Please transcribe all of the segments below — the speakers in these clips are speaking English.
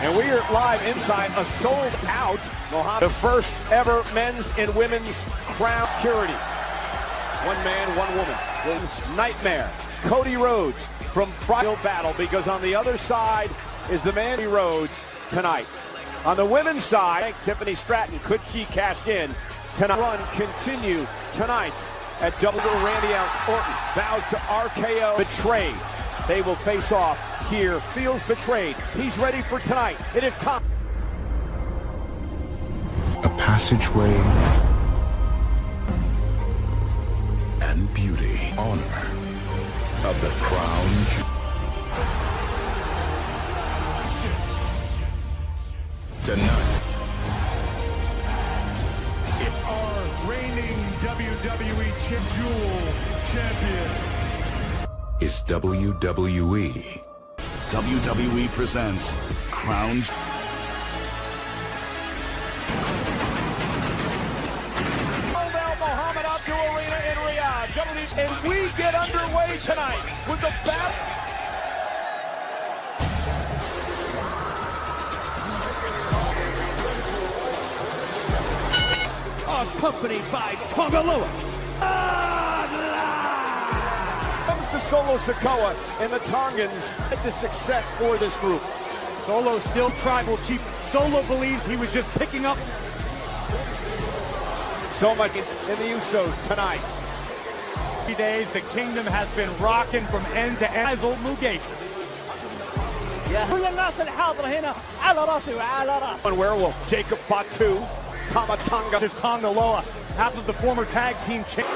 And we are live inside a sold-out the first ever men's and women's Crown Security. One man, one woman. Nightmare. Cody Rhodes from Friday battle, because on the other side is the man Rhodes tonight. On the women's side, Tiffany Stratton, could she cash in tonight? Run continue tonight at WWE. Randy Orton vows to RKO. Betrayed. They will face off here. Feels betrayed. He's ready for tonight. It is time. A passageway and beauty. Honor of the Crown Jewel. Tonight, if our reigning WWE Jewel champion is WWE. WWE presents Crown Jewel. Mohammed Abdul Arena in Riyadh. And we get underway tonight with the battle. Accompanied by Tongaloa. Comes to Solo Sikoa and the Tongans. The success for this group. Solo still tribal chief. Solo believes he was just picking up. So much in the Usos tonight. 3 days, the kingdom has been rocking from end to end. Mugase. One werewolf, Jacob Fatu. Tama Tonga. This is Tongaloa, half of the former tag team champ.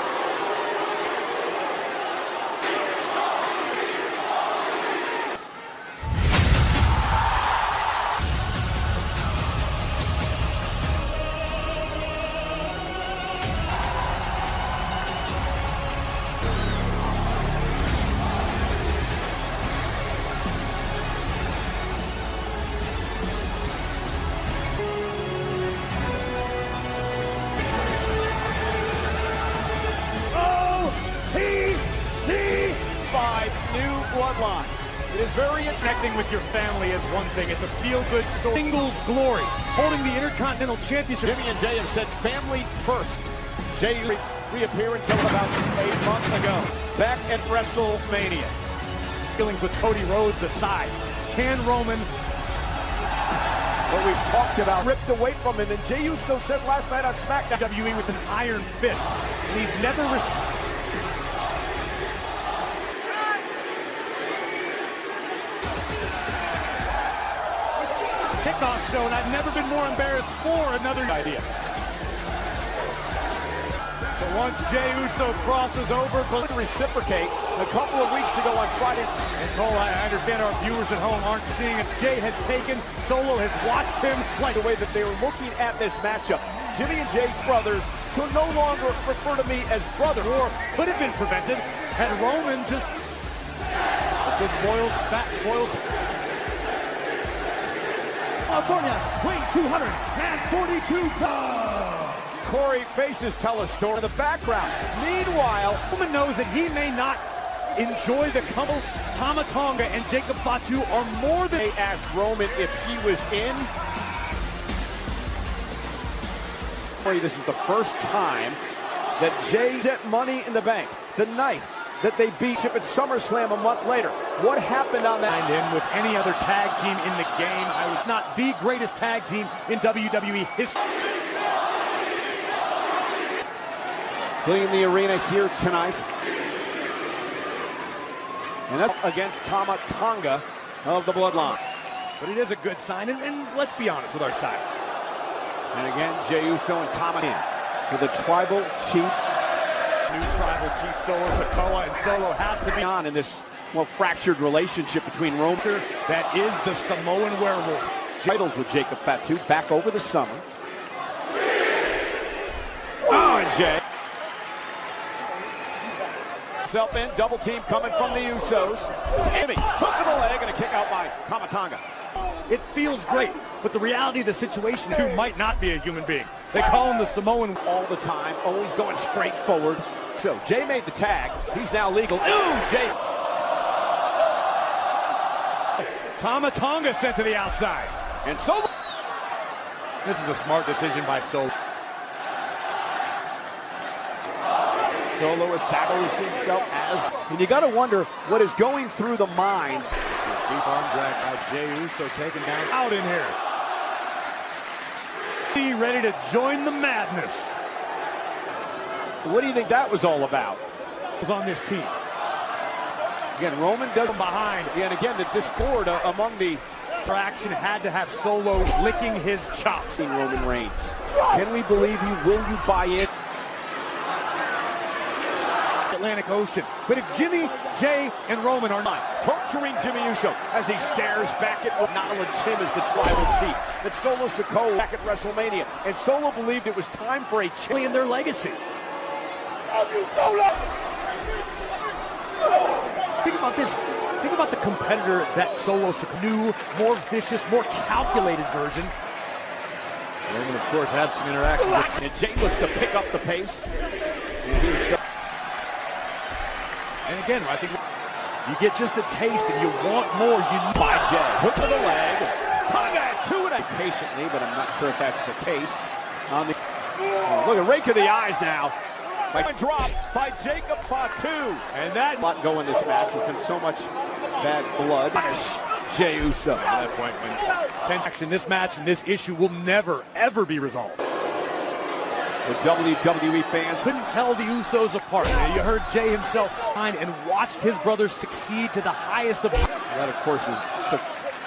New bloodline. It is very connecting with your family is one thing. It's a feel-good story. Singles glory, holding the Intercontinental Championship. Jimmy and Jay have said family first. Jay reappeared until about a month ago, back at WrestleMania. Feelings with Cody Rhodes aside, can Roman, what we've talked about, ripped away from him, and Jey Uso said last night on SmackDown, WWE with an iron fist, and he's never kickoff show, and I've never been more embarrassed for another idea. But once Jey Uso crosses over, but to reciprocate a couple of weeks ago on Friday. And Cole, I understand our viewers at home aren't seeing it. Jey has taken, Solo has watched him like the way that they were looking at this matchup. Jimmy and Jay's brothers will no longer refer to me as brother, or could have been prevented had Roman just this boils. California, weighing 242 pounds. Corey faces tell a story in the background. Meanwhile, Roman knows that he may not enjoy the couple. Tama Tonga and Jacob Fatu are more than. They asked Roman if he was in. This is the first time that Jay set Money in the Bank. The night that they beat him at SummerSlam a month later. What happened on that? And with any other tag team in the game, I was not the greatest tag team in WWE history. Clean the arena here tonight. And that's against Tama Tonga of the Bloodline. But it is a good sign, and let's be honest with our side. And again, Jey Uso and Tama in for the Tribal Chief. New Tribal Chief Solo Sikoa, and Solo has to be on in this, well, fractured relationship between Roman. That is the Samoan werewolf. Titles with Jacob Fatu back over the summer. Oh, and Jay. Self in, double team coming from the Usos. Jimmy, hook to the leg and a kick out by Tama Tonga. It feels great, but the reality of the situation too might not be a human being. They call him the Samoan all the time, always going straight forward. So Jay made the tag. He's now legal. Ooh, Jay. Tama Tonga sent to the outside. And Solo. This is a smart decision by Solo. Solo establishing himself as. And you got to wonder what is going through the minds. Deep arm drag by Jey Uso, taken down out in here. Be ready to join the madness. What do you think that was all about? Was on this team. Again, Roman does Behind. and again, the discord among the Action had to have Solo licking his chops. in Roman Reigns. Can we believe you? Will you buy in? Atlantic Ocean. But if Jimmy, Jey, and Roman are not Torturing Jimmy Uso as he stares back at acknowledge him as the tribal chief. That Solo Sikoa back at WrestleMania. And Solo believed it was time for a change in their legacy. Think about this. Think about the competitor that Solo Sikoa, new, more vicious, more calculated version. Roman, of course, had some interaction with. And Jey looks to pick up the pace. And again, I think you get just a taste and you want more. You by Jey. Hook to the leg. Tonga to it patiently, but I'm not sure if that's the case. On the look at rake to the eyes now. By drop by Jacob Fatu. And that lot go in this match. There's been so much bad blood. Jey Uso. At that point, when action, this match and this issue will never, ever be resolved. The WWE fans Couldn't tell the Usos apart. You heard Jey himself sign and watched his brothers succeed to the highest of. That, of course, is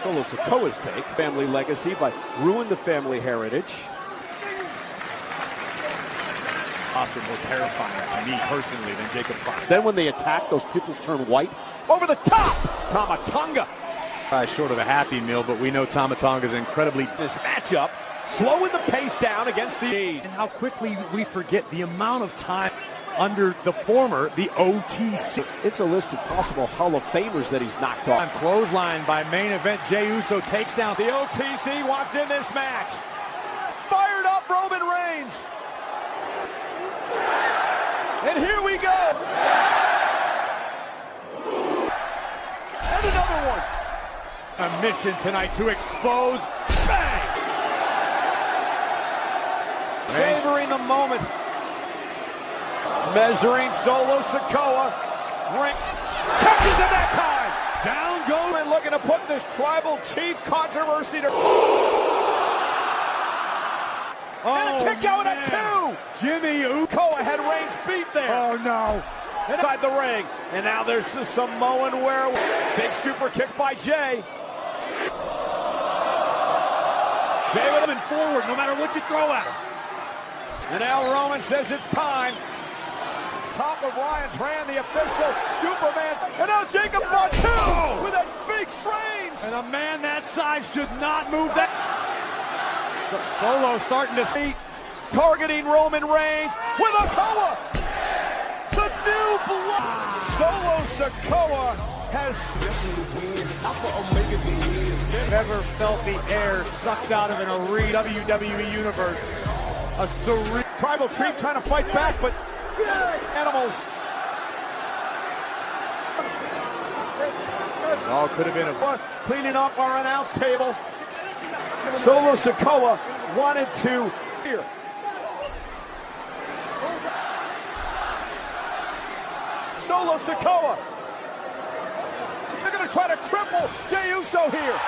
Solo Sikoa's take. Family legacy, but ruined the family heritage. Austin more terrifying to me personally than Jacob Fatu. Then when they attack, those pupils turn white. Over the top! Tama Tonga. Short of a happy meal, but we know Tama Tonga is incredibly. This matchup, slowing the pace down against the A's. And how quickly we forget the amount of time under the former, the OTC. It's a list of possible Hall of Famers that he's knocked off. Clothesline by main event, Jey Uso takes down. The OTC wants in this match. Fired up Roman Reigns. And here we go. And another one. A mission tonight to expose. Bang! Savoring the moment. Measuring Solo Sikoa. Ring. Catches him that time. Down goes. And looking to put this tribal chief controversy to. And a kick out at 2. Jimmy Sikoa had Reigns beat there. Oh no. Inside the ring. And now there's the Samoan werewolf. Big super kick by Jey. Jey with him forward no matter what you throw at him. And now Roman says it's time. Top of Ryan's ran the official Superman. And now Jacob Fatu with a big Reigns. And a man that size should not move that. The Solo starting to see. Targeting Roman Reigns with a Sikoa. The new blood. Solo Sikoa has never felt the air sucked out of an arena WWE universe. A surreal tribal chief trying to fight back, but animals. All could have been a cleaning up our announce table. Solo Sikoa wanted to here. Solo Sikoa. They're going to try to cripple Jey Uso here.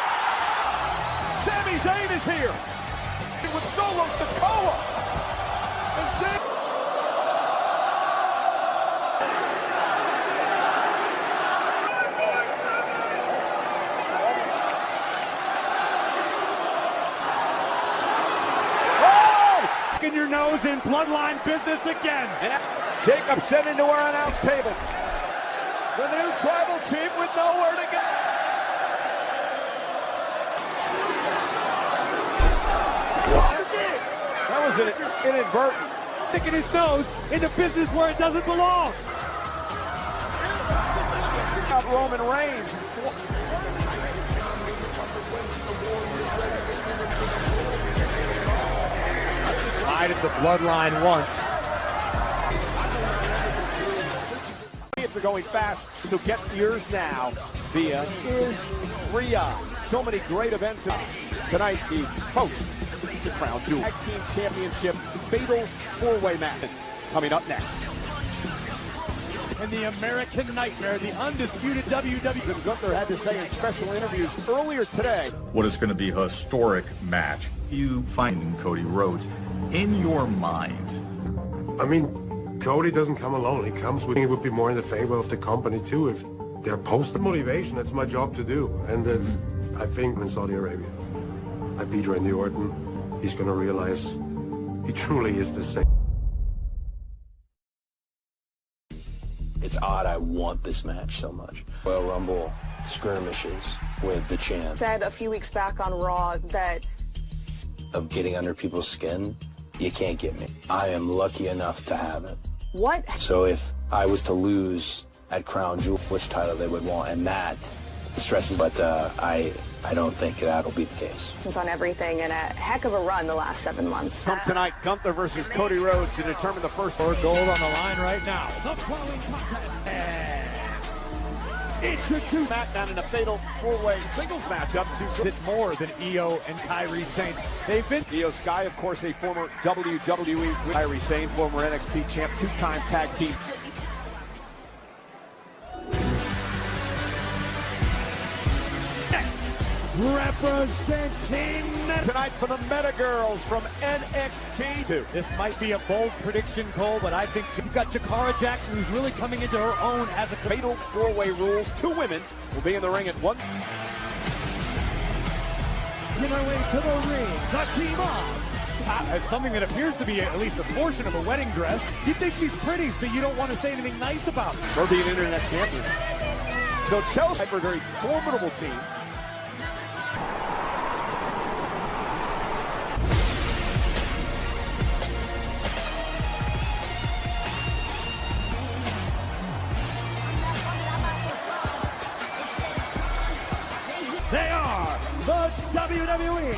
Sami Zayn is here with Solo Sikoa. And Zayn. In your nose in bloodline business again. And Jacob sent into our announce table. The new tribal chief with nowhere to go. That was inadvertent. Sticking his nose into business where it doesn't belong. Roman Reigns. Tried at the bloodline once. If they're going fast, so get yours now via Is Rhea. So many great events. Tonight, the host of the Crown Jewel Tag Team Championship Fatal 4-Way match. Coming up next. And the American Nightmare, the undisputed WWE. And Gunther had to say in special interviews earlier today. What is going to be a historic match. You finding Cody Rhodes in your mind? I mean, Cody doesn't come alone. He comes with. It would be more in the favor of the company too if they're post motivation. That's my job to do, and I think in Saudi Arabia, I beat Randy Orton. He's going to realize he truly is the same. It's odd I want this match so much. Royal Rumble skirmishes with the champ. Said a few weeks back on Raw that of getting under people's skin, you can't get me. I am lucky enough to have it. What? So if I was to lose at Crown Jewel, which title they would want, and that stresses, but I don't think that'll be the case. It's on everything and a heck of a run the last 7 months. From tonight, Gunther versus Cody Rhodes to determine the first For gold on the line right now. The following contest. introduce SmackDown in a fatal 4-way singles matchup. It's more than Io and Kairi Sane. They've been Io Sky, of course, a former WWE, Kairi Sane, former NXT champ, two-time tag team. representing Tonight for the Meta Girls from NXT. This might be a bold prediction, Cole, but I think you've got Jakara Jackson, who's really coming into her own as a Fatal 4-way rules. 2 women will be in the ring at one. In our way to the ring, the team up. As something that appears to be at least a portion of a wedding dress. You think she's pretty, so you don't want to say anything nice about her. Or be an internet champion. So Chelsea, a very formidable team. They are the WWE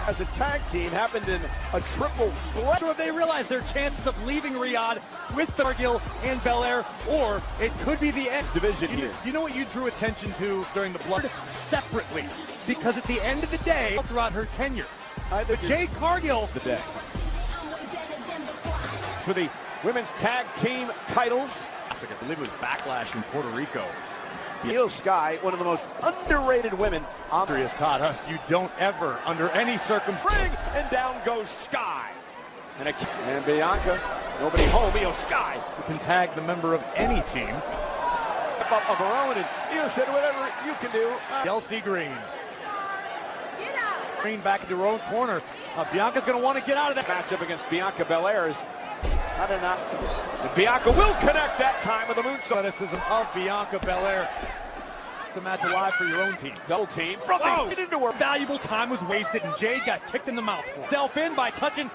As a tag team, happened in a triple threat. So if they realize their chances of leaving Riyadh with Cargill and Belair, or it could be the X division here. You know what you drew attention to during the blood? Separately. Because at the end of the day, throughout her tenure, the Jade Cargill the day. For the women's tag team titles. I believe it was Backlash in Puerto Rico. Io Sky, one of the most underrated women. Andre has taught us you don't ever, under any circumstance, And down goes Sky. And Bianca, nobody home. Io Sky can tag the member of any team. Up of her own, and Io said, whatever you can do. Chelsea Green. Green back into her own corner. Bianca's going to want to get out of that Matchup against Bianca Belair is, I don't know. And Bianca will connect that time with the moonsault. Athleticism of Bianca Belair. The match alive for your own team. Double team from the into her. Valuable time was wasted, and Jade got kicked in the mouth. Self in by touching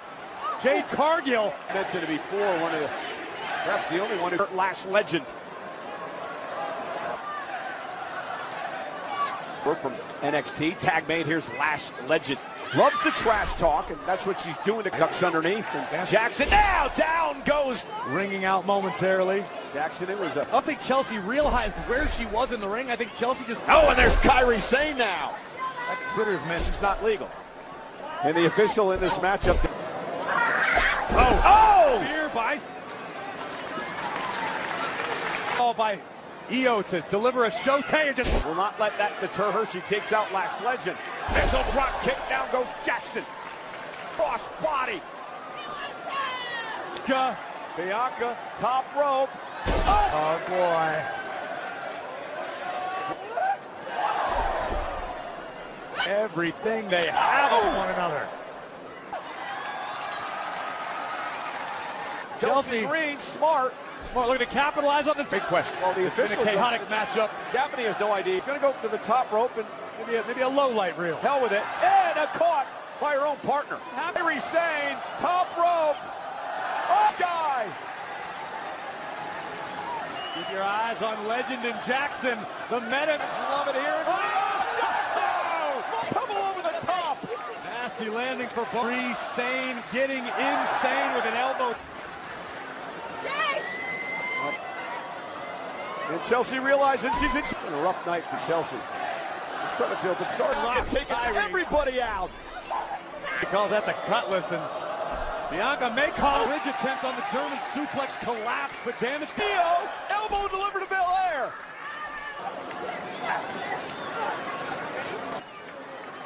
Jade Cargill. Mentioned it before, one of the, perhaps the only one who hurt Lash Legend. We're from NXT, tag mate, here's Lash Legend. Loves to trash talk, and that's what she's doing to ducks underneath. And Jackson now down goes. Ringing out momentarily. Jackson, it was a... I don't think Chelsea realized where she was in the ring. I think Chelsea just... Oh, and there's Kairi Sane now. That Twitter's message. It's not legal. And the official in this matchup... Oh! Here by... Oh, by Io to deliver a showte and just... Will not let that deter her. She takes out Lash Legend. Missile drop kick, down goes Jackson. Cross body. Bianca, top rope. Oh, boy. Everything they have on one another. Chelsea Green, smart. Smart looking to capitalize on this. Big question. Well, the It's been official a chaotic matchup. Gaffney has no idea. He's going to go to the top rope and Maybe a low light reel. hell with it. And a caught by her own partner. Kairi Sane, top rope. Oh, Sky. Keep your eyes on Legend and Jackson. The meta. Love it here. Oh! Tumble over the top. Nasty landing for Kairi Sane, getting insane with an elbow. And Chelsea realizing she's in a rough night for Chelsea. Trying to feel, but sorry, taking everybody out. He calls that the cutlass, and Bianca may call a bridge attempt on the German suplex collapse, but damage. Theo, elbow delivered to Belair.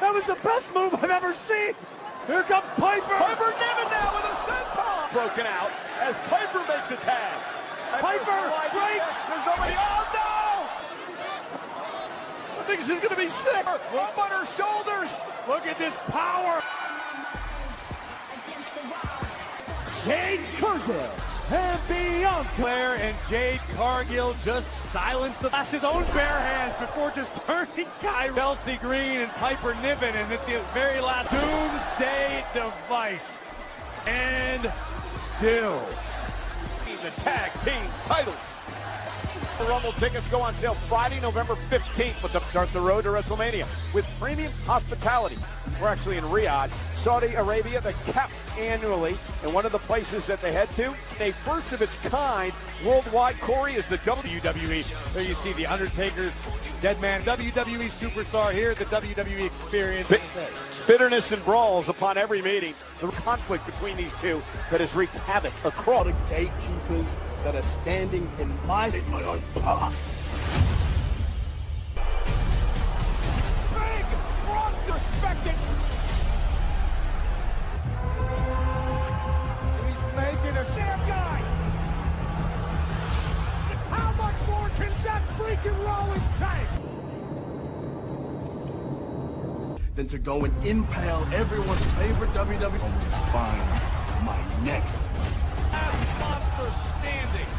That was the best move I've ever seen. Here comes Piper. Piper Niven now with a senton. Broken out as Piper makes a tag. Piper breaks. There's nobody. Oh no! I think she's going to be sick. Up on her shoulders. Look at this power. Jade Cargill and Bianca Flair, and Jade Cargill just silenced his own bare hands before just turning Chelsea Green and Piper Niven, and at the very last doomsday device. And still the tag team titles. The Rumble tickets go on sale Friday, November 15th, but to start the road to WrestleMania with premium hospitality. We're actually in Riyadh, Saudi Arabia. The caps annually, and one of the places that they head to, a first of its kind worldwide, Corey, is the WWE. There you see the Undertaker, Dead Man, WWE superstar here at the WWE Experience. Bitterness and brawls upon every meeting. The conflict between these two that has wreaked havoc across. The gatekeepers that are standing in my own path. Big Braun's respected. He's making a Sam guy. How much more can Seth freaking Rollins take? Than to go and impale everyone's favorite WWE. Find my next. Last monster standing.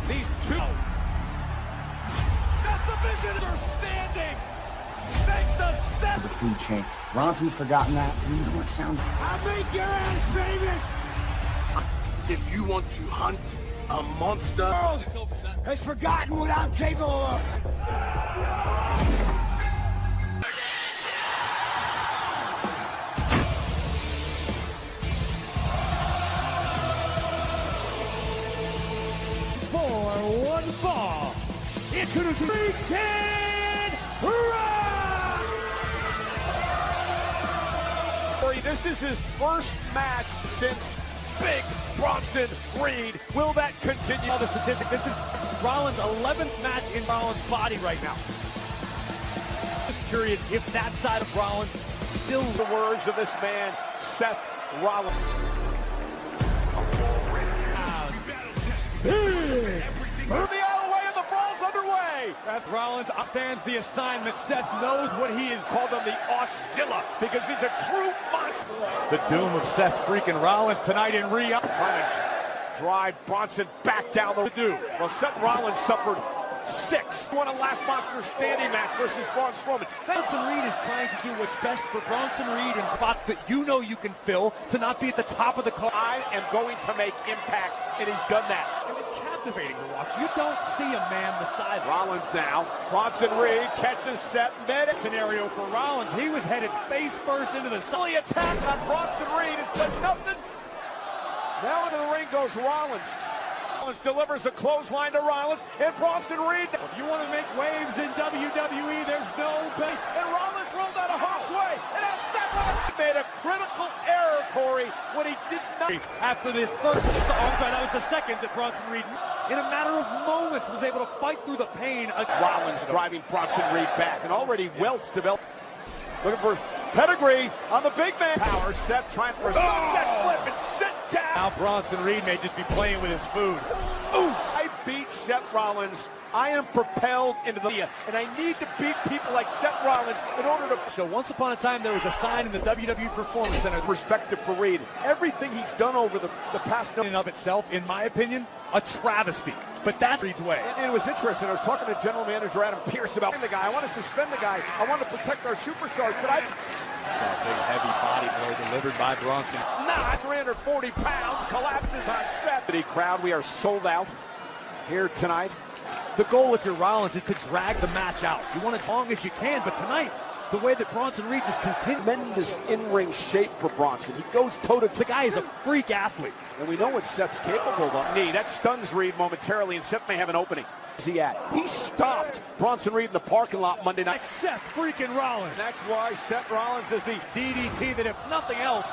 These two. That's the vision. They're standing. Thanks to Seth. The food chain. Ronson's forgotten that. You know what sounds. I make your ass famous. If you want to hunt a monster, Has forgotten what I'm capable of. for one fall. Introducing Weekend Rock! This is his first match since Big Bronson Reed. Will that continue? The statistic, this is Rollins' 11th match in Rollins' body right now. Just curious if that side of Rollins still... The words of this man, Seth Rollins. Move the other way and the ball's underway. Seth Rollins understands the assignment. Seth knows what he is. Called him the Oscilla because he's a true monster. The doom of Seth freaking Rollins tonight in Rio. Drive Bronson back down the do. Well, Seth Rollins suffered 6. Won a last monster standing match versus Braun Strowman. Bronson Reed is trying to do what's best for Bronson Reed in spots that you know you can fill to not be at the top of the card. I am going to make impact, and he's done that. And it's captivating to watch. You don't see a man the size. Rollins now. Bronson Reed catches Seth mid. Scenario for Rollins. He was headed face first into the silly attack on Bronson Reed has done nothing. Now into the ring goes Rollins. Rollins delivers a clothesline to Rollins, and Bronson Reed. If you want to make waves in WWE, there's no bet. And Rollins rolled out of harm's way, and now Seth Rollins made a critical error, Corey, when he did not. After this first, that was the second that Bronson Reed, in a matter of moments, was able to fight through the pain. Rollins driving Bronson Reed back, and already welts developed. Looking for pedigree on the big man. Power Seth trying for a sunset flip and sit down. Now Bronson Reed may just be playing with his food. Ooh, I beat Seth Rollins. I am propelled into the and I need to beat people like Seth Rollins in order to. So once upon a time, there was a sign in the WWE Performance Center. Perspective for Reed. Everything he's done over the past in and of itself, in my opinion, a travesty. But that's Reed's way. And it was interesting. I was talking to General Manager Adam Pearce about the guy. I want to suspend the guy. I want to protect our superstars, but I. Big heavy body blow delivered by Bronson. Not 340 pounds. Collapses on Seth. The crowd, we are sold out here tonight. The goal if you're Rollins is to drag the match out. You want it as long as you can, but tonight, the way that Bronson Reed just continues. Tremendous in-ring shape for Bronson. He goes toe-to-toe. The guy is a freak athlete. And we know what Seth's capable of. Knee, that stuns Reed momentarily, and Seth may have an opening. He stopped Bronson Reed in the parking lot Monday night. Seth freaking Rollins. And that's why Seth Rollins is the DDT that, if nothing else,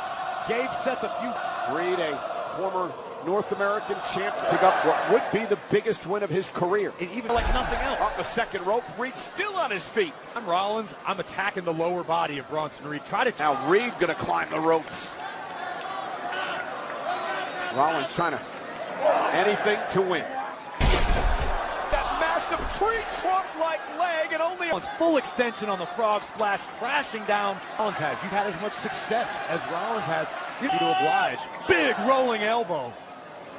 gave Seth a few. Reed, a former North American champion, pick up what would be the biggest win of his career. And even like nothing else. Off the second rope, Reed still on his feet. I'm Rollins. I'm attacking the lower body of Bronson Reed. Now Reed gonna climb the ropes. Rollins trying to anything to win. That massive tree trunk-like leg and only full extension on the frog splash, crashing down. Rollins has. You've had as much success as Rollins has. You to oblige. Big rolling elbow.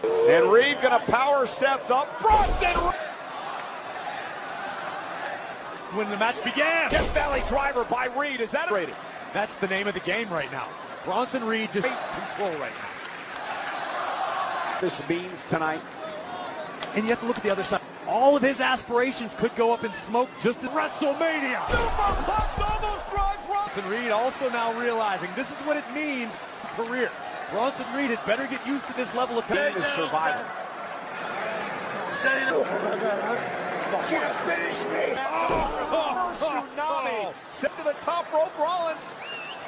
And Reed gonna power Seth up. Bronson. When the match began. Death Valley driver by Reed. Is that rated? That's the name of the game right now. Bronson Reed just control right now. This means tonight. And you have to look at the other side. All of his aspirations could go up in smoke just at WrestleMania. Superplex almost drives Bronson Reed also now realizing this is what it means career. Bronson Reed had better get used to this level of pain. Is surviving. She just finished me. Tsunami. Set to the top rope. Rollins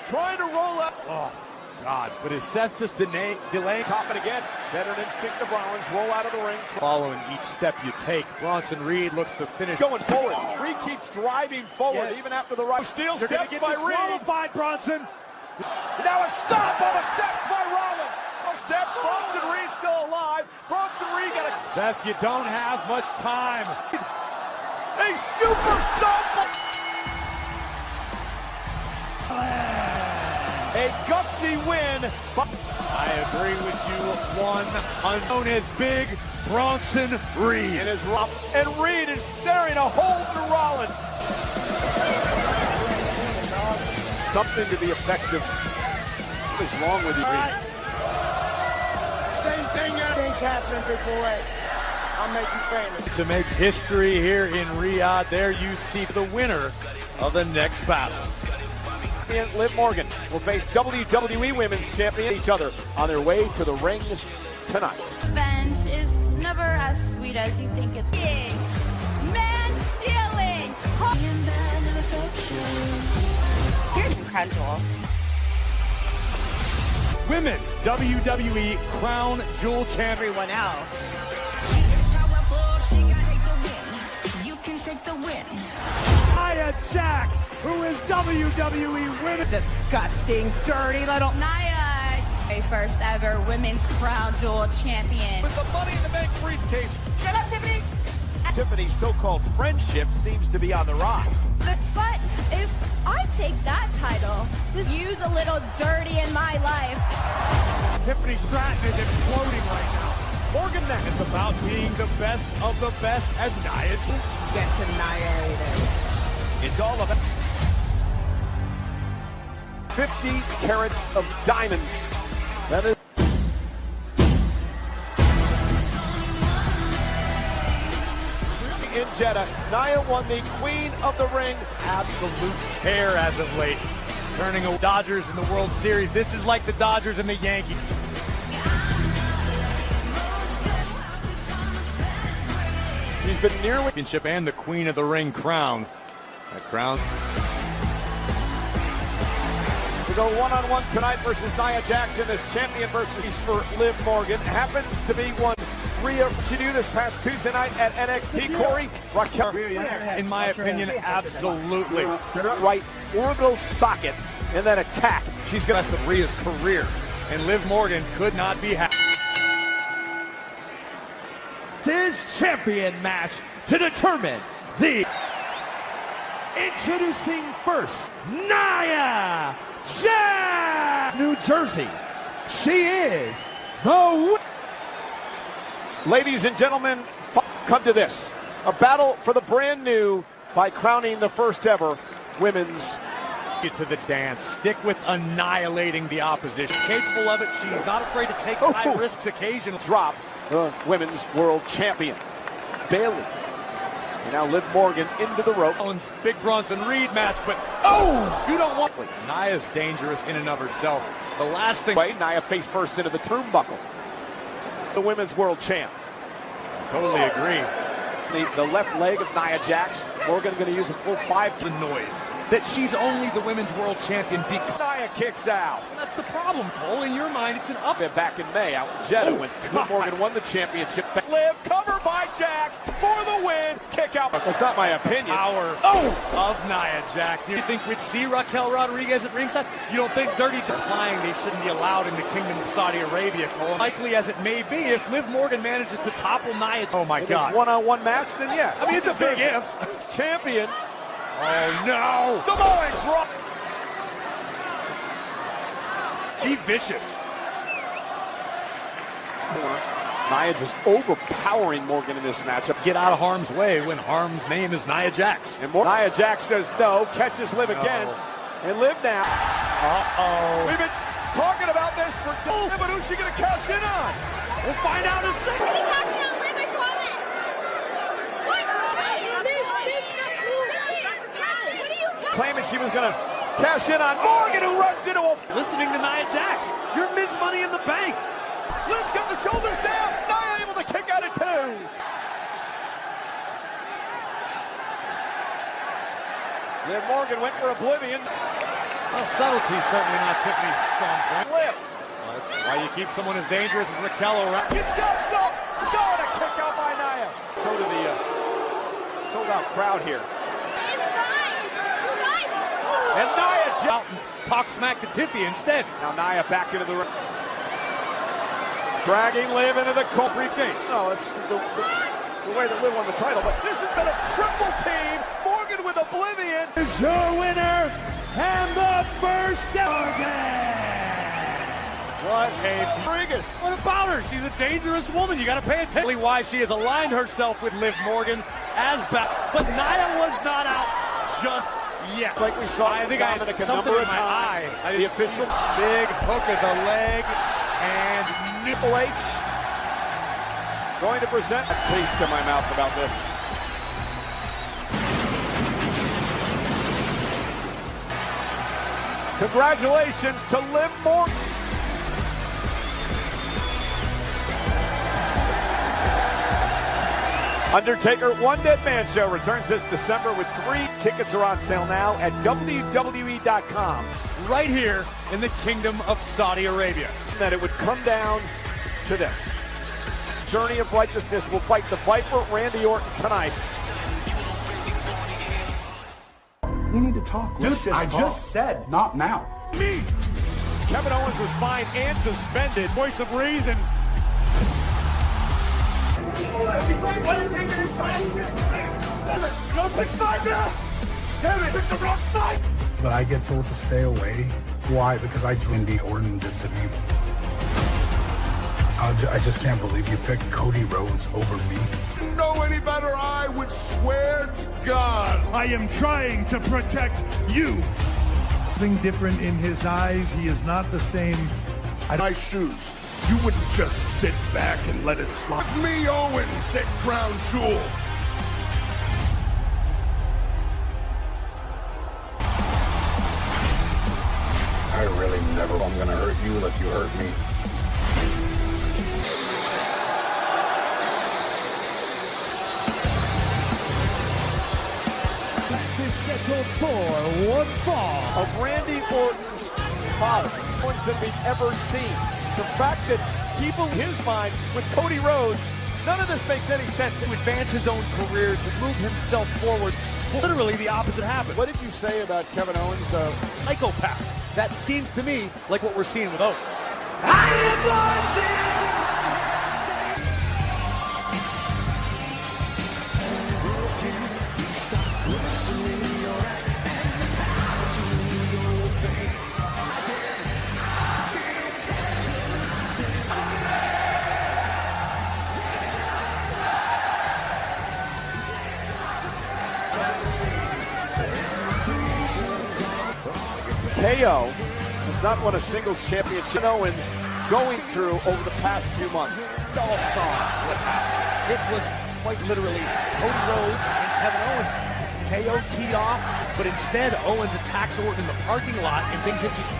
trying to roll up. Oh, God. But is Seth just delaying? Top it again. Veteran instinct of Rollins. Roll out of the ring. Following each step you take, Bronson Reed looks to finish. Going forward. Reed keeps driving forward even after the right. Steel steps by Reed. Qualified, Bronson. Now a stop on the steps by Rollins. A step. Bronson Reed still alive. Bronson Reed got a... Seth, you don't have much time. A super stop. A gutsy win. I agree with you. One unknown as Big Bronson Reed. And Reed is staring a hole through Rollins. Something to the effect of, what is wrong with you, Reed? Same thing, things happening, big boy. I'll make you famous. To make history here in Riyadh, there you see the winner of the next battle. Liv Morgan will face WWE Women's Champion each other on their way to the ring tonight. Revenge is never as sweet as you think it's. Man stealing. Here's the Crown Jewel. Women's WWE Crown Jewel champion. Everyone else. You can take the win. Nia Jax, who is WWE Women's. Disgusting, dirty little Nia. First ever Women's Crown Jewel champion. With the Money in the Bank briefcase. Shut up, Tiffany. Tiffany's so-called friendship seems to be on the rise. But if I take that title, just use a little dirty in my life. Tiffany Stratton is imploding right now. Morgan next. It's about being the best of the best as Nia gets annihilated. It's all about 50 carats of diamonds. That is in Jeddah. Nia won the Queen of the Ring. Absolute tear as of late. Turning a Dodgers in the World Series. This is like the Dodgers and the Yankees. She's been nearly championship and the Queen of the Ring crown. That crown. We go one-on-one tonight versus Nia Jackson as champion versus for Liv Morgan. Happens to be one Rhea she knew this past Tuesday night at NXT. Corey Raquel. In my opinion, absolutely. Right orbital socket and then attack. She's got the rest of Rhea's career. And Liv Morgan could not be happy. His champion match to determine the introducing first Nia Jax, New Jersey. She is the ladies and gentlemen, come to this. A battle for the brand new by crowning the first ever women's. Get to the dance. Stick with annihilating the opposition. Capable of it. She's not afraid to take high risks occasionally. Drop the women's world champion, Bayley. And now Liv Morgan into the rope. Big Bronson Reed match, but you don't want. Nia's dangerous in and of herself. The last thing. Nia face first into the turnbuckle. The women's world champ. Totally agree. The left leg of Nia Jax. Morgan going to use a full 5. The noise that she's only the women's world champion because Nia kicks out. That's the problem, Cole. In your mind, it's an up. Back in May out in Jeddah when Morgan won the championship. Liv, cover by Jax for the win. Kick out. That's not my opinion. Power of Nia Jax. You think we'd see Raquel Rodriguez at ringside? You don't think Dirty implying they shouldn't be allowed in the Kingdom of Saudi Arabia, Cole? Likely as it may be, if Liv Morgan manages to topple Nia, oh my God. It's one-on-one match, then yeah. I mean, it's a big if. Champion. Oh no! Samoa's rock. Be vicious. Nia just overpowering Morgan in this matchup. Get out of harm's way when harm's name is Nia Jax. And Nia Jax says no, catches Liv again. And Liv now. We've been talking about this for days, but who's she going to cash in on? We'll find out in a second. Claiming she was going to cash in on Morgan, who runs into a... Listening to Nia Jax, you're Miss Money in the Bank. Liv's got the shoulders down. Nia able to kick out at 2. Liv Morgan went for oblivion. Well, subtlety certainly not Tiffany's strong point. Liv. Well, that's why you keep someone as dangerous as Raquel around. Gets up. Going to kick out by Nia. So to the sold-out crowd here. And Nia out and talk smack to Tiffy instead. Now Nia back into the ring. Dragging Liv into the briefcase. No, it's the way that Liv won the title. But this has been a triple team. Morgan with oblivion. Is your winner and the first Morgan. What a Rodriguez. What about her? She's a dangerous woman. You got to pay attention why she has aligned herself with Liv Morgan as best. But Nia was not out just yet. Like we saw, I think I had something in my eye. The official big hook of the leg, and Triple H going to present a taste in my mouth about this. Congratulations to Liv Morgan. Undertaker One Dead Man Show returns this December with 3 tickets are on sale now at WWE.com. Right here in the Kingdom of Saudi Arabia. That it would come down to this. Journey of Righteousness will fight the Viper, Randy Orton, tonight. We need to talk. I just said, not now. Me! Kevin Owens was fined and suspended. Voice of reason. Don't pick side now! Damn it, pick the wrong side! But I get told to stay away. Why? Because I Randy Orton did to me. I just can't believe you picked Cody Rhodes over me. Know any better, I would swear to God. I am trying to protect you. Something different in his eyes. He is not the same. My shoes. You wouldn't just sit back and let it slide. Me, Owens, at Crown Jewel. I really never am going to hurt you like you hurt me. This is scheduled for one fall of Randy Orton's father. Ones that we've ever seen. The fact that people in his mind with Cody Rhodes, none of this makes any sense. To advance his own career, to move himself forward, literally the opposite happened. What did you say about Kevin Owens? Psychopath. That seems to me like what we're seeing with Owens. I am watching! KO has not won a singles championship. Owens going through over the past few months. All saw what happened. It was quite literally Cody Rhodes and Kevin Owens. KO teed off, but instead Owens attacks Orton in the parking lot, and things have just...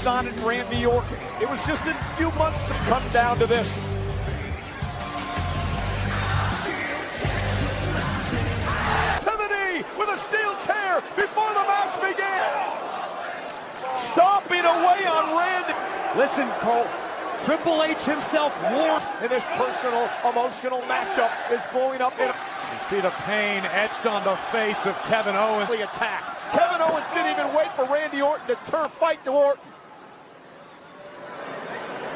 on it, Randy Orton. It was just a few months to come down to this. To the knee with a steel chair before the match began. Stomping away on Randy. Listen, Cole. Triple H himself wars in this personal, emotional matchup is blowing up. You see the pain etched on the face of Kevin Owens. The attack. Kevin Owens didn't even wait for Randy Orton to turn fight to Orton.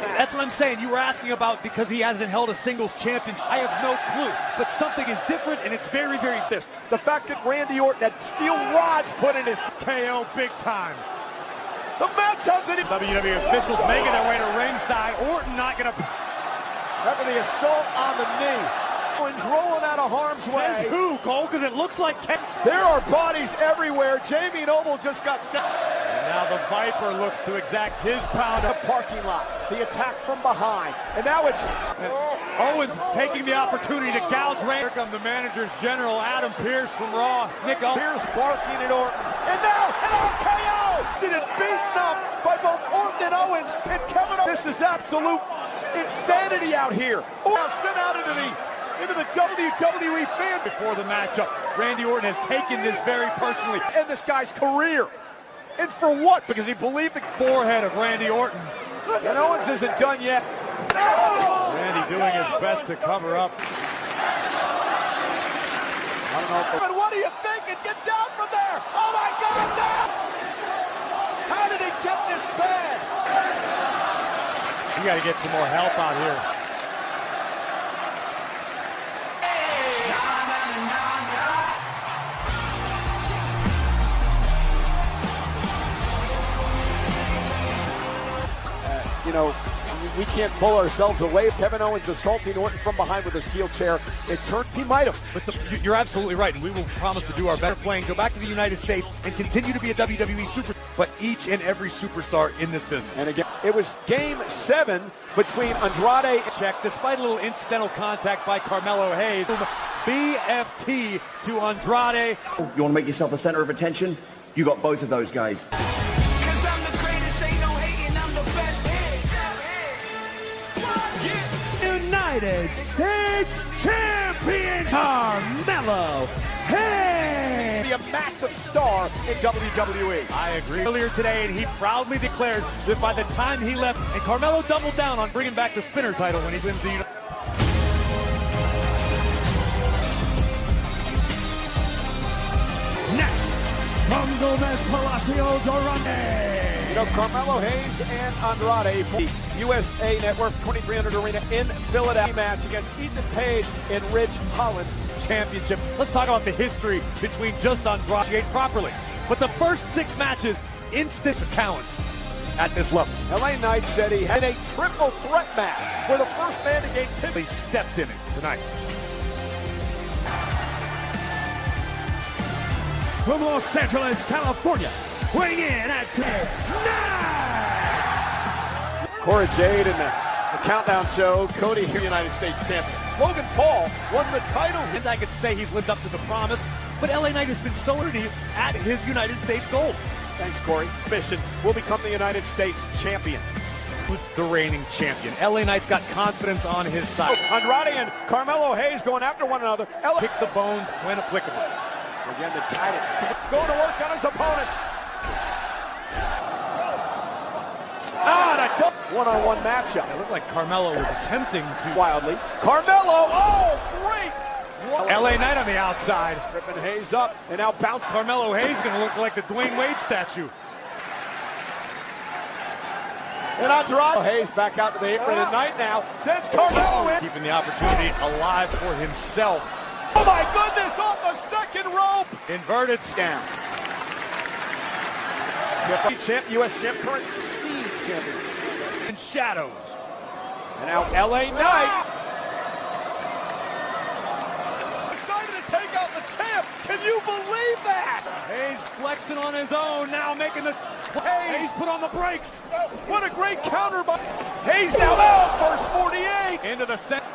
That's what I'm saying. You were asking about because he hasn't held a singles championship. I have no clue. But something is different, and it's very, very this. The fact that Randy Orton had steel rods put in his KO big time. The match hasn't even... WWE officials making their way to ringside. Orton not going to... After the assault on the knee. Owens rolling out of harm's way. Says who, Cole? Because it looks like... There are bodies everywhere. Jamie Noble just got set. And now the Viper looks to exact his pound. The parking lot. The attack from behind. And now it's... Owens taking the opportunity to gouge Randy. Here come the manager's general, Adam Pearce from Raw. Nick Pearce barking at Orton. And now an RKO! It is beaten up by both Orton and Owens. And Kevin Owens. This is absolute insanity out here. Now sent out into the WWE fan. Before the matchup, Randy Orton has taken this very personally. And this guy's career. And for what? Because he believed the forehead of Randy Orton. And Owens isn't done yet. Randy doing his best to cover up. I don't know. But what do you think? And get down from there. Oh my God, no! How did he get this bad? You got to get some more help out here. You know, we can't pull ourselves away. Kevin Owens assaulting Orton from behind with a steel chair. It turned. He might have. But you're absolutely right, and we will promise to do our better playing. Go back to the United States and continue to be a WWE super. But each and every superstar in this business. And again, it was Game 7 between Andrade and Check. Despite a little incidental contact by Carmelo Hayes, BFT to Andrade. You want to make yourself the center of attention? You got both of those guys. United States Champion Carmelo Hayes. Be a massive star in WWE. I agree. Earlier today, and he proudly declared that by the time he left, and Carmelo doubled down on bringing back the spinner title when he wins the United. Next, from Gomez Palacio Durante. You know, Carmelo Hayes and Andrade for the USA Network 2300 Arena in Philadelphia match against Ethan Page and Ridge Holland. Championship. Let's talk about the history between just Andrade properly. But the first 6 matches, instant talent at this level. LA Knight said he had a triple threat match for the first man to gain 10. He stepped in it tonight. From Los Angeles, California, weighing in at 10. Cora Jade in the Countdown Show. Cody here, United States champion. Logan Paul won the title. And I could say he's lived up to the promise, but LA Knight has been so early at his United States gold. Thanks, Corey. Mission will become the United States champion. Who's the reigning champion? LA Knight's got confidence on his side. Andrade and Carmelo Hayes going after one another. Pick the bones when applicable. Again, the title. Going to work on his opponents. A one-on-one matchup. It looked like Carmelo was attempting to wildly. Carmelo, oh, great! LA Knight on the outside. Ripping Hayes up, and now bounce. Carmelo Hayes going to look like the Dwayne Wade statue. And Andrade. Hayes back out to the apron at night now. Sends Carmelo in. Keeping the opportunity alive for himself. Oh my goodness, off the second rope. Inverted scam. Champ, U.S. champ, current speed champion. In shadows. And now LA Knight. Decided to take out the champ. Can you believe that? Hayes flexing on his own, now making the... Hayes put on the brakes. What a great counter by Hayes now. Oh, first 48. Into the center.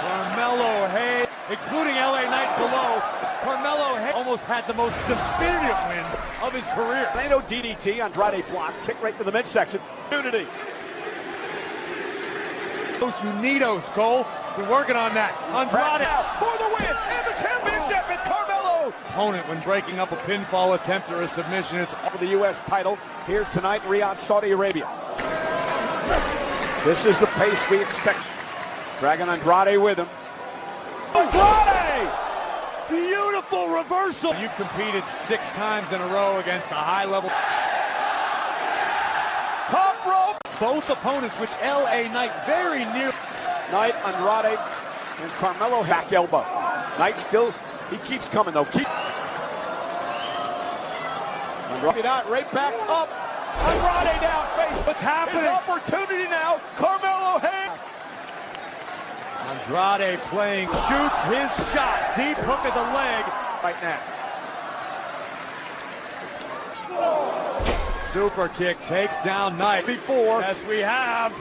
Carmelo Hayes. including LA Knight below. Carmelo almost had the most definitive win of his career. Tornado DDT, Andrade block, kick right to the midsection. Unity. Los Unidos, Cole. Been working on that. Andrade for the win and the championship, and Carmelo. Opponent when breaking up a pinfall attempt or a submission. It's for the U.S. title here tonight, Riyadh, Saudi Arabia. This is the pace we expect. Dragging Andrade with him. Andrade! Beautiful reversal. You've competed 6 times in a row against a high-level. Top rope. Both opponents, which LA Knight very near. Knight, Andrade, and Carmelo back elbow. Knight still, he keeps coming though. Andrade out, right back up. Andrade down, face. What's happening? His opportunity now. Carmelo hand. Andrade playing, shoots his shot. Deep hook of the leg right now. Super kick takes down Knight. Before. Yes, we have.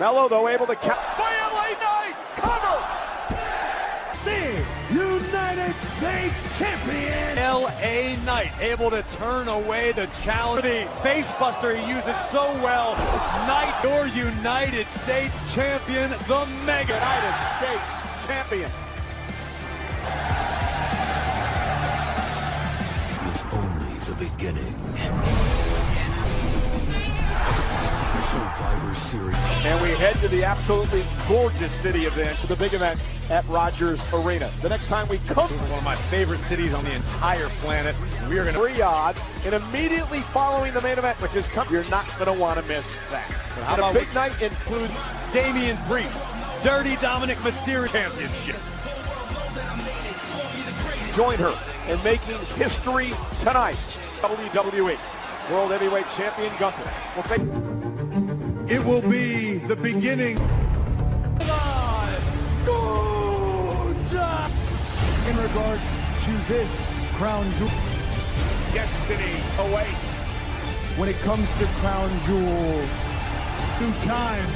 Mello, though, able to count. By LA Knight! Cover! The United States Champion! LA Knight able to turn away the challenge. The facebuster he uses so well. Knight, your United States Champion, the Mega United States Champion. Is only the beginning. Survivor Series. And we head to the absolutely gorgeous city event, the big event at Rogers Arena. The next time we come to one of my favorite cities on the entire planet, we are going to Riyadh, and immediately following the main event, which is coming, you're not going to want to miss that. But how about a big night includes Damian Priest, Dirty Dominic Mysterio Championship. Join her in making history tonight. WWE World Heavyweight Champion Gunther will take. It will be the beginning. In regards to this Crown Jewel, Destiny awaits. when it comes to Crown Jewel, through time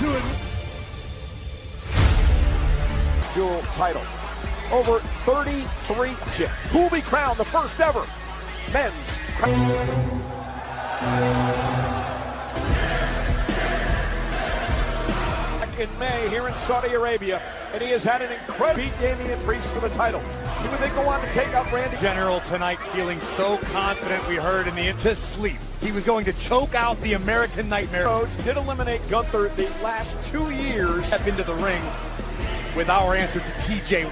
to Jewel title. Over 33 who will be crowned the first ever men's in May here in Saudi Arabia, and he has had an incredible beat Damian Priest for the title. He would then go on to take out Randy General tonight, feeling so confident. We heard in the into sleep he was going to choke out the American Nightmare. Rhodes did eliminate Gunther the last 2 years. Step into the ring with our answer to TJ.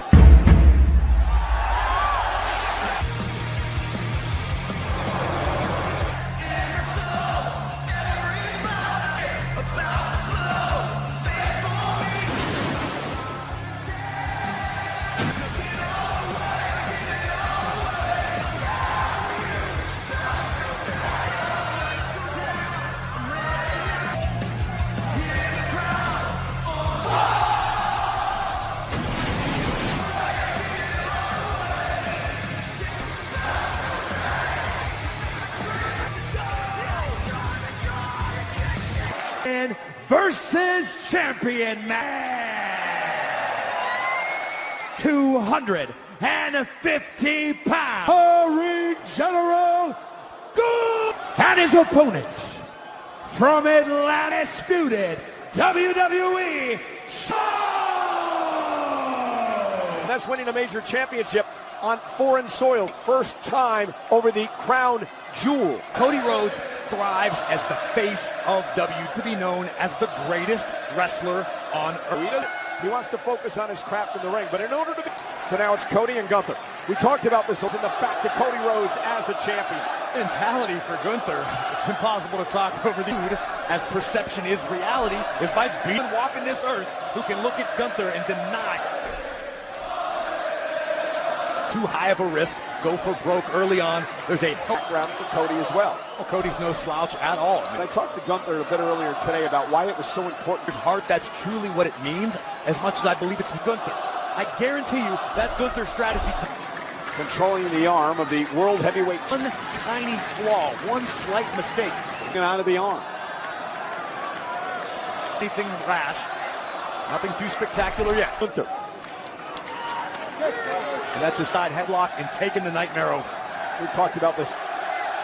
Versus champion match. 250 pounds. Hurry General Good and his opponent from Atlanta, disputed WWE. That's winning a major championship on foreign soil. First time over the Crown Jewel. Cody Rhodes thrives as the face of WWE, to be known as the greatest wrestler on earth. He wants to focus on his craft in the ring, but in order to be... So now it's Cody and Gunther. We talked about this in the back to Cody Rhodes as a champion. Mentality for Gunther. It's impossible to talk over the dude, as perception is reality, is by being walking this earth who can look at Gunther and deny. Too high of a risk. Go for broke early on. There's a background for Cody as well. Well, Cody's no slouch at all. I talked to Gunther a bit earlier today about why it was so important. His heart, that's truly what it means, as much as I believe it's Gunther. I guarantee you that's Gunther's strategy. Controlling the arm of the World Heavyweight. One tiny flaw, one slight mistake. Out of the arm. Anything rash. Nothing too spectacular yet. Gunther. And that's his side headlock and taking the Nightmare over. We talked about this.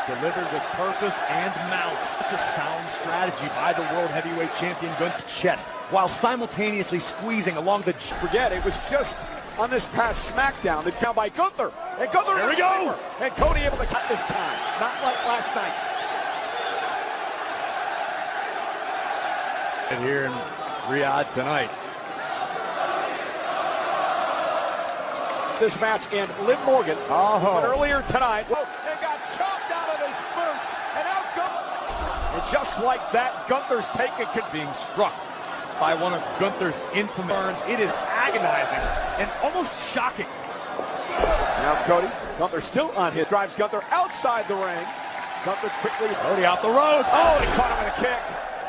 Delivered with purpose and malice. Such a sound strategy by the World Heavyweight Champion Gunther's chest, while simultaneously squeezing along the... Forget, it was just on this past SmackDown. It's down by Gunther. And Gunther... There we go! And Cody able to cut this time. Not like last night. And here in Riyadh tonight. This match in Liv Morgan. But earlier tonight, and got chopped out of his boots. And now Gunther. And just like that, Gunther's taken being struck by one of Gunther's infamous burns. It is agonizing and almost shocking. Now Cody. Gunther still on his. Drives Gunther outside the ring. Gunther quickly. Cody out the road. Oh, he caught him with a kick.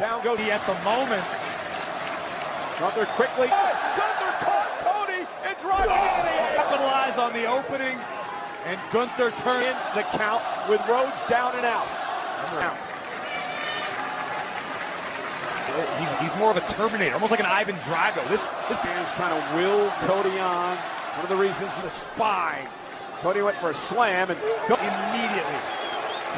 Down Cody at the moment. Gunther quickly. Gunther caught Cody and driving into the air. Capitalize on the opening. And Gunther turned in the count with Rhodes down and out. He's more of a Terminator, almost like an Ivan Drago. This man's trying to will Cody on. One of the reasons in the spine. Cody went for a slam and immediately.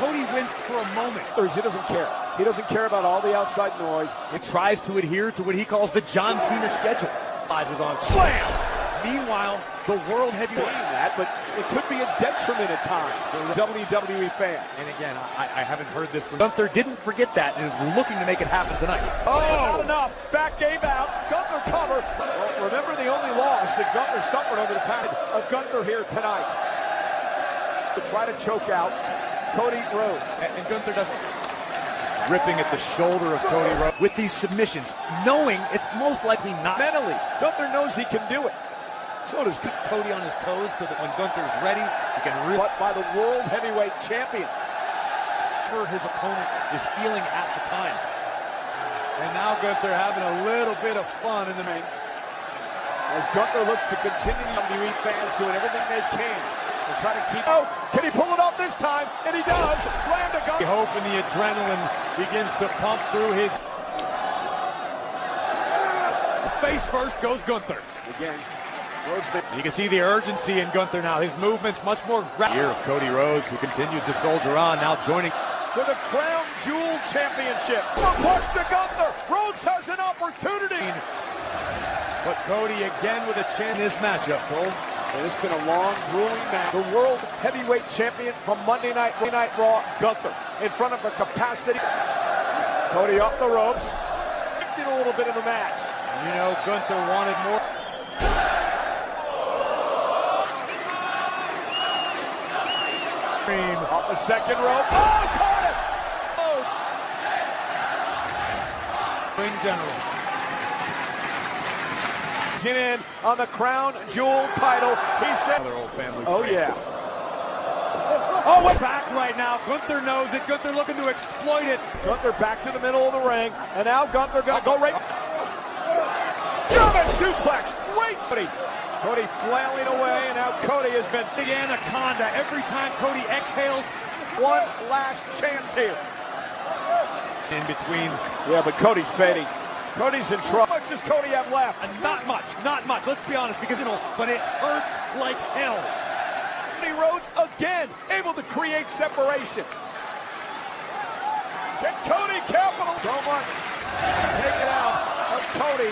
Cody winced for a moment. He doesn't care. He doesn't care about all the outside noise. He tries to adhere to what he calls the John Cena schedule. Rises on slam. Meanwhile, the World Heavyweight that, but it could be a detriment at times for the WWE fan. And again, I haven't heard this from Gunther. Didn't forget that and is looking to make it happen tonight. Oh, not enough. Back gave out. Gunther cover. Well, remember the only loss that Gunther suffered over the past of Gunther here tonight. To try to choke out Cody Rhodes. And Gunther doesn't. Ripping at the shoulder of Cody Rhodes with these submissions, knowing it's most likely not. Mentally, Gunther knows he can do it. So does keep Cody on his toes so that when Gunther is ready, he can rip. But by the World Heavyweight Champion. His opponent is feeling at the time. And now Gunther having a little bit of fun in the ring. As Gunther looks to continue, WWE fans doing everything they can. They're trying to keep. Oh, can he pull it off this time? And he does. Slam to Gunther. Hope and the adrenaline begins to pump through his. Face first goes Gunther. Again. You can see the urgency in Gunther now. His movement's much more rapid. Here of Cody Rhodes, who continues to soldier on, now joining for the Crown Jewel Championship. Push to Gunther. Rhodes has an opportunity. But Cody again with a chance in this matchup, Cole. And it's been a long, grueling match. The World Heavyweight Champion from Monday Night Raw, Gunther, in front of a capacity. Cody off the ropes. Did a little bit of the match. You know, Gunther wanted more. Off the second rope. Oh, caught it! Ring general. In on the Crown Jewel title. He said, old family. Oh, yeah. Oh, what's back right now? Gunther knows it. Gunther looking to exploit it. Gunther back to the middle of the ring. And now Gunther gonna go right. German suplex. Great city. Cody flailing away, and now Cody has been big anaconda. Every time Cody exhales, one last chance here. In between. Yeah, but Cody's fading. Cody's in trouble. How much does Cody have left? Not much, not much. Let's be honest, because, you know, but it hurts like hell. Cody Rhodes again able to create separation. Can Cody capital? So much taken out of Cody.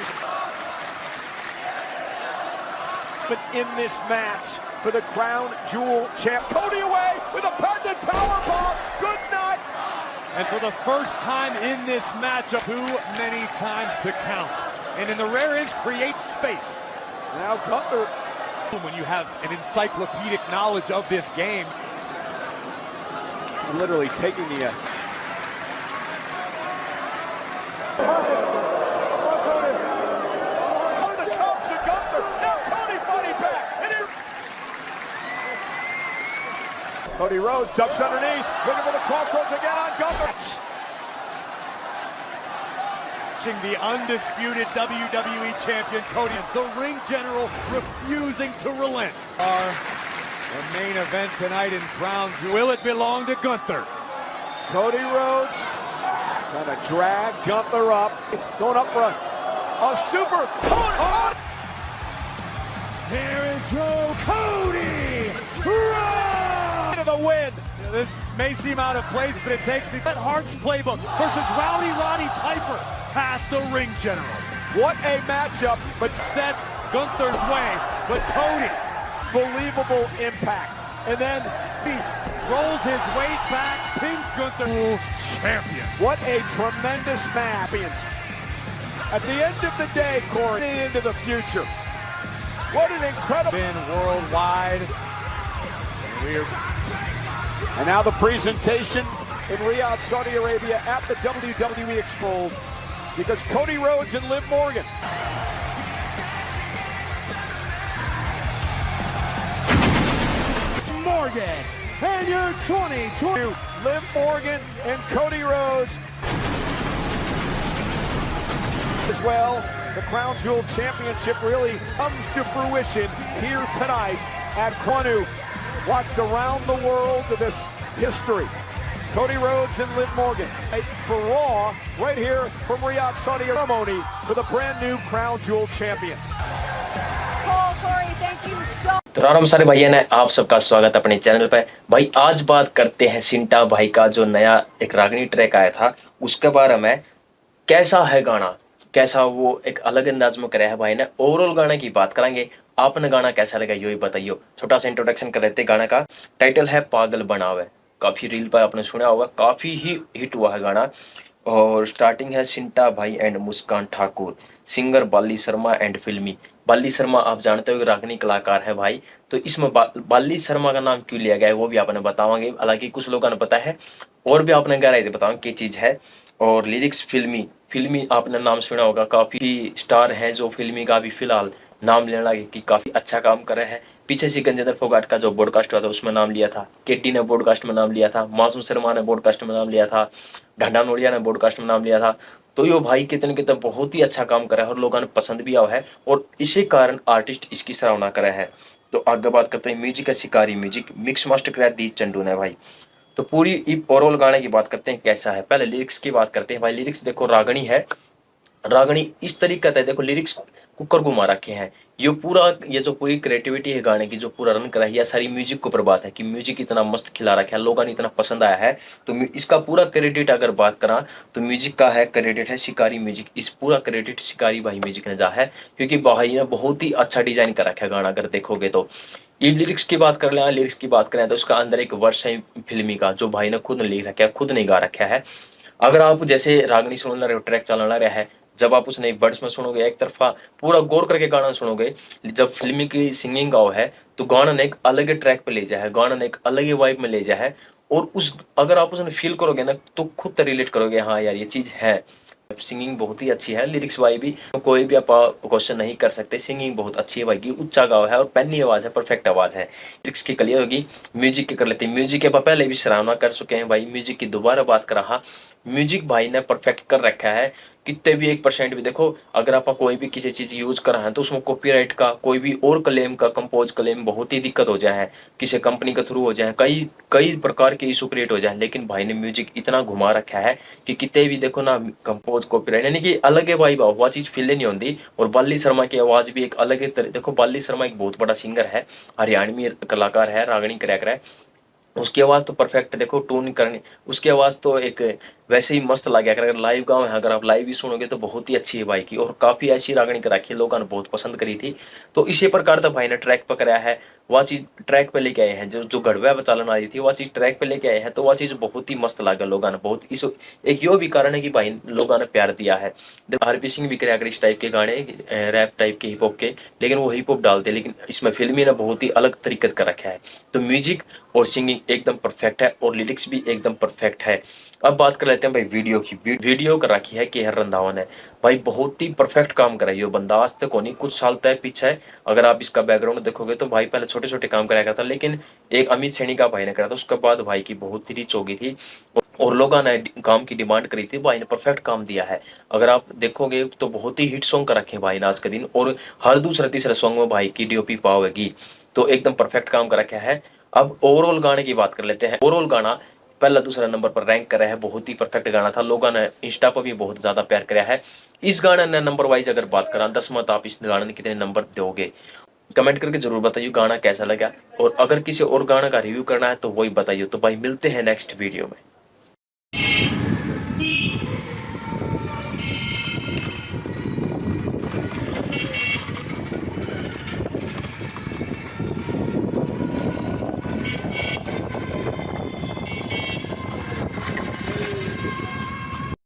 But in this match for the Crown Jewel champ, Cody away with a patented powerbomb. Good night. And for the first time in this matchup, too many times to count. And in the rare instance, create space. Now Gunther, when you have an encyclopedic knowledge of this game, literally taking the. Cody Rhodes ducks underneath, looking for the crossroads again on Gunther. Watching the undisputed WWE Champion Cody, the ring general, refusing to relent. The main event tonight in Crown Jewel. Will it belong to Gunther? Cody Rhodes trying to drag Gunther up, going up for a A super Cody. Here is Cody Rhodes To the win. This may seem out of place, but it takes me Bret Hart's playbook versus Rowdy Roddy Piper past the ring general. What a matchup, but Sets Gunther's way, but Cody, believable impact. And then he rolls his weight back, pins Gunther, champion. What a tremendous match. At the end of the day, Corey, into the future. What an incredible... Been worldwide. And now the presentation in Riyadh, Saudi Arabia at the WWE Expo, because Cody Rhodes and Liv Morgan. Morgan, and your 2020. Liv Morgan and Cody Rhodes. As well, the Crown Jewel Championship really comes to fruition here tonight at Kwanu. Watched around the world of this history. Cody Rhodes and Liv Morgan for Raw right here from Riyadh, Saudi ceremony for the brand new Crown Jewel champions. Paul, Corey, thank you so तो राम सारे भाइयों ने आप सबका स्वागत अपने channel पे। भाई आज बात करते हैं सिंटा भाई का जो नया एक रागनी ट्रैक आया था उसके बारे में। कैसा है गाना, कैसा वो एक अलग अंदाज में कराया है भाई ने। ओवरऑल गाने की बात करेंगे, आपने गाना कैसा लगा ये बताइए। छोटा सा इंट्रोडक्शन कर लेते। गाना का टाइटल है पागल बनावे। काफी रील पर आपने सुना होगा, काफी ही हिट हुआ है गाना। और स्टार्टिंग है सिंटा भाई and Muskan Thakur, singer Bali Sharma and फिल्मी। बाली शर्मा आप जानते हो रागनी कलाकार है भाई, तो इसमें बाली शर्मा का नाम क्यों लिया गया है वो भी आपने बतावांगे। हालांकि कुछ लोगों ने पता है और भी आपने गहराई से बताऊंगे क्या चीज है। और लिरिक्स फिल्मी आपने नाम सुना होगा, काफी स्टार हैं जो फिल्मी का भी फिलहाल नाम लेने लगे कि काफी अच्छा काम कर रहे हैं। पीछे से गंजेंद्र फोगाट का जो ब्रॉडकास्ट हुआ था उसमें नाम लिया था, केटी ने ब्रॉडकास्ट में नाम लिया था, मासूम शर्मा ने ब्रॉडकास्ट में नाम लिया था, ढांडा नोड़िया ने ब्रॉडकास्ट में नाम लिया था। तो ये भाई कितने कितने बहुत ही अच्छा काम कर रहा है और लोगों ने पसंद भी आया है और इसी कारण आर्टिस्ट इसकी सराहना करे है। तो आगे बात करते हैं म्यूजिक का शिकारी म्यूजिक मिक्स मास्टर कराया दीप चंडू ने भाई। तो पूरी ओवरऑल गाने की बात करते हैं कैसा है। पहले लिरिक्स की बात करते हैं भाई। लिरिक्स देखो रागनी है, रागनी इस तरीके का देखो लिरिक्स कुकर घुमा रखे हैं। ये जो पूरी क्रिएटिविटी है गाने की जो पूरा रन करा है, यह सारी म्यूजिक के ऊपर बात है कि म्यूजिक इतना मस्त खिला रखा है, लोगों ने इतना पसंद आया है। तो इसका पूरा क्रेडिट अगर बात करा तो म्यूजिक का है, क्रेडिट है शिकारी म्यूजिक। इस पूरा क्रेडिट शिकारी भाई म्यूजिक ने जा है, क्योंकि भाई ने बहुत ही अच्छा डिजाइन कर रखा है गाना अगर देखोगे तो। ये लिरिक्स की बात कर ले, लिरिक्स की बात करें तो उसका अंदर एक वर्ष है फिल्मी का जो भाई ने खुद ने लिख रखा है, खुद नहीं गा रखा है। अगर आप जैसे रागनी सुन रहे हो, ट्रैक चलाना रहा है, जब आप उसने वर्ड्स में सुनोगे एक तरफा पूरा गौर करके गाना सुनोगे, जब फिल्मी की सिंगिंग गाओ है तो गाना ने एक अलग ट्रैक पे ले जाए है, गाना ने एक अलग वाइब में ले जाए है। और उस अगर आप उसने फील करोगे ना तो खुद रिलेट करोगे, हाँ यार ये चीज है। सिंगिंग बहुत ही अच्छी है, लिरिक्स वाई भी कोई भी आप क्वेश्चन नहीं कर सकते। सिंगिंग बहुत अच्छी है भाई की, उच्चा गाव है और पैनी आवाज है, परफेक्ट आवाज है। लिरिक्स की क्लियर होगी, म्यूजिक की कर लेते हैं। म्यूजिक के पहले भी सराहना कर चुके हैं भाई, म्यूजिक की दोबारा बात कर रहा। म्यूजिक भाई ने परफेक्ट कर रखा है, कितने भी 1% भी देखो अगर आप कोई भी किसी चीज यूज कर रहे हैं तो उसमें कॉपीराइट का कोई भी और क्लेम का कंपोज क्लेम बहुत ही दिक्कत हो जाए है, किसी कंपनी के थ्रू हो जाए, कई प्रकार के इशू क्रिएट हो जाए। लेकिन भाई ने म्यूजिक इतना घुमा रखा है कि कितने भी देखो ना कंपोज कॉपीराइट यानी कि अलग वाइब वह चीज फील नहीं होती। और बाली शर्मा की आवाज भी एक अलग तरह, देखो बाली शर्मा एक बहुत बड़ा सिंगर है, हरियाणवी कलाकार है, रागनी क्रैकर है। उसकी आवाज तो परफेक्ट देखो टून करनी, उसकी आवाज तो एक वैसे ही मस्त लगे। अगर लाइव गाँव है, अगर आप लाइव भी सुनोगे तो बहुत ही अच्छी है भाई की, और काफी ऐसी रागनी कर रखी है, लोगों ने बहुत पसंद करी थी। तो इसी प्रकार तो भाई ने ट्रैक पर कराया है, वह चीज ट्रैक पे लेके आए हैं। जो गढ़वा पे चलन आई थी वह चीज ट्रैक पे लेके आए हैं, तो वह चीज बहुत ही मस्त लगा लोगों ने बहुत। इस एक यो भी कारण है कि भाई लोगों ने प्यार दिया है। आरपी सिंह भी कराया इस टाइप के गाने, रैप टाइप के हिप हॉप के, लेकिन वो हिप हॉप डालते, लेकिन इसमें फिल्मी ने बहुत ही अलग तरीके कर रखा है। तो म्यूजिक और सिंगिंग एकदम परफेक्ट है और लिरिक्स भी एकदम परफेक्ट है। अब बात कर लेते हैं भाई वीडियो की। वीडियो कर रखी है केहर रंधावा ने भाई, बहुत ही परफेक्ट काम करा ये बंदा। आज तक नहीं, कुछ साल तक पीछे है, अगर आप इसका बैकग्राउंड देखोगे तो भाई पहले छोटे छोटे काम कराया करता, लेकिन एक अमित सैनी का भाई ने करा था, उसके बाद भाई की बहुत ही रीच हो गई थी और लोगों ने काम की डिमांड करी थी। भाई ने परफेक्ट काम दिया है, अगर आप देखोगे तो बहुत ही हिट सॉन्ग कर रखे हैं भाई ने आज के दिन, और हर दूसरे तीसरे सॉन्ग में भाई की डीओपी पावेगी, तो एकदम परफेक्ट काम कर रखा है। अब ओवरऑल गाने की बात कर लेते हैं। ओवरऑल गाना पहला दूसरा नंबर पर रैंक करा है। बहुत ही परफेक्ट गाना था, लोगों ने इंस्टा पर भी बहुत ज़्यादा प्यार कराया है। इस गाने ने नंबर वाइज अगर बात करा 10वां, तो आप इस गाने ने कितने नंबर दोगे? कमेंट करके जरूर बताइए गाना कैसा लगा, और अगर किसी और गाना का रिव्यू करना है तो वही बताइए। तो भाई मिलते हैं नेक्स्ट वीडियो में।